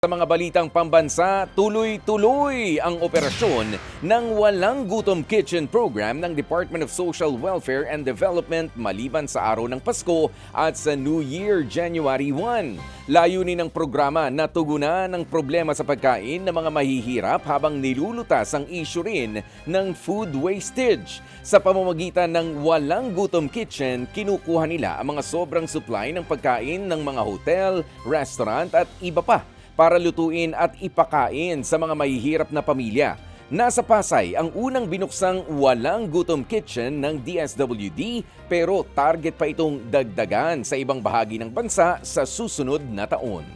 Sa mga balitang pambansa, tuloy-tuloy ang operasyon ng Walang Gutom Kitchen Program ng Department of Social Welfare and Development maliban sa araw ng Pasko at sa New Year, January 1. Layunin ng programa na tugunan ang problema sa pagkain ng mga mahihirap habang nilulutas ang issue rin ng food wastage. Sa pamamagitan ng Walang Gutom Kitchen, kinukuha nila ang mga sobrang supply ng pagkain ng mga hotel, restaurant at iba pa para lutuin at ipakain sa mga mahihirap na pamilya. Nasa Pasay ang unang binuksang Walang Gutom Kitchen ng DSWD pero target pa itong dagdagan sa ibang bahagi ng bansa sa susunod na taon.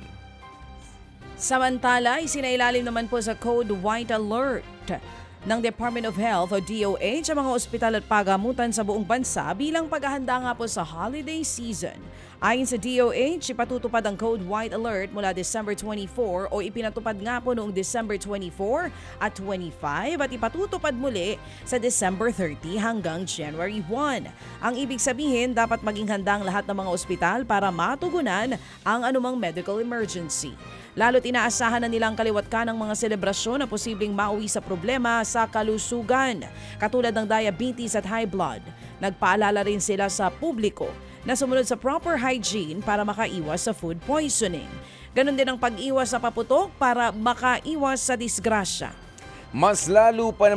Samantala, isinailalim naman po sa Code White Alert ng Department of Health o DOH ang mga ospital at pagamutan sa buong bansa bilang paghahanda nga po sa holiday season. Ayon sa DOH, ipatutupad ang Code White Alert mula December 24 o ipinatupad nga po noong December 24 at 25 at ipatutupad muli sa December 30 hanggang January 1. Ang ibig sabihin, dapat maging handa ang lahat ng mga ospital para matugunan ang anumang medical emergency. Lalo't inaasahan na nilang kaliwat ka ng mga selebrasyon na posibleng mauwi sa problema sa kalusugan, katulad ng diabetes at high blood. Nagpaalala rin sila sa publiko na sumunod sa proper hygiene para makaiwas sa food poisoning. Ganon din ang pag-iwas sa paputok para makaiwas sa disgrasya. Mas lalo pa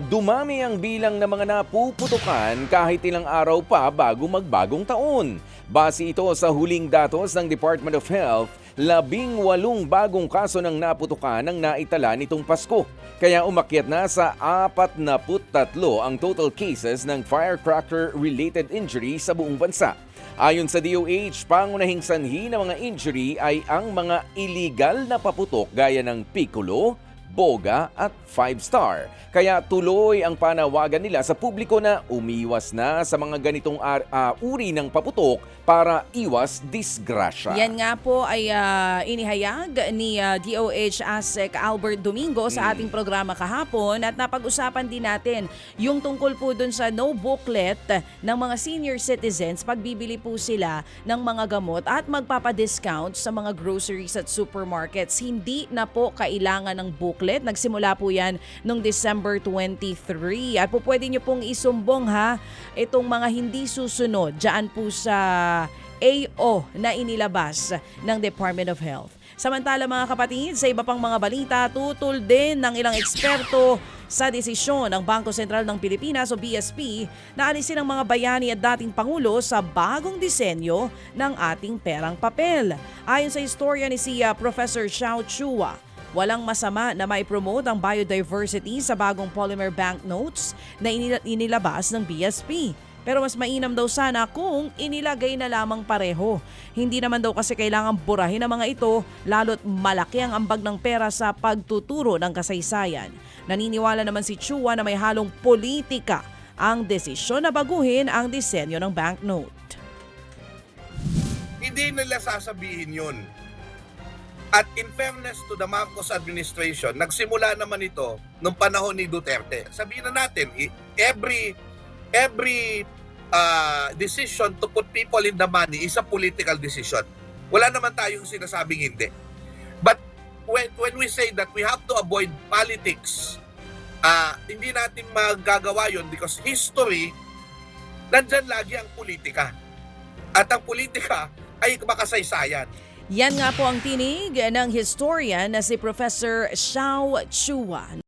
dumami ang bilang ng mga napuputukan kahit ilang araw pa bago magbagong taon. Base ito sa huling datos ng Department of Health, 18 bagong kaso ng naputukan ang naitala nitong Pasko. Kaya umakyat na sa 43 ang total cases ng firecracker-related injury sa buong bansa. Ayon sa DOH, pangunahing sanhi ng mga injury ay ang mga illegal na paputok gaya ng piccolo, boga at 5-star. Kaya tuloy ang panawagan nila sa publiko na umiwas na sa mga ganitong uri ng paputok para iwas disgrasya. Yan nga po ay inihayag ni DOH ASEC Albert Domingo sa ating programa kahapon at napag-usapan din natin yung tungkol po dun sa no booklet ng mga senior citizens pag bibili po sila ng mga gamot at magpapadiscount sa mga groceries at supermarkets. Hindi na po kailangan ng booklet. Nagsimula po yan noong December 23 at po pwede nyo pong isumbong itong mga hindi susunod dyan po sa AO na inilabas ng Department of Health. Samantala mga kapatid, sa iba pang mga balita, tutol din ng ilang eksperto sa desisyon ng Bangko Sentral ng Pilipinas o BSP na alisin ang mga bayani at dating Pangulo sa bagong disenyo ng ating perang papel. Ayon sa istorya ni Professor Xiao Chua, walang masama na mai-promote ang biodiversity sa bagong polymer banknotes na inilabas ng BSP. Pero mas mainam daw sana kung inilagay na lamang pareho. Hindi naman daw kasi kailangang burahin ang mga ito, lalo't malaki ang ambag ng pera sa pagtuturo ng kasaysayan. Naniniwala naman si Chua na may halong politika ang desisyon na baguhin ang disenyo ng banknote. Hindi nila sasabihin yun. At in fairness to the Marcos administration, nagsimula naman ito nung panahon ni Duterte. Sabihin na natin, every decision to put people in the money is a political decision. Wala naman tayong sinasabing hindi. But when we say that we have to avoid politics, hindi natin magagawa yun because history, nandyan lagi ang politika. At ang politika ay makasaysayan. Yan nga po ang tinig ng historian na si Professor Xiao Chua.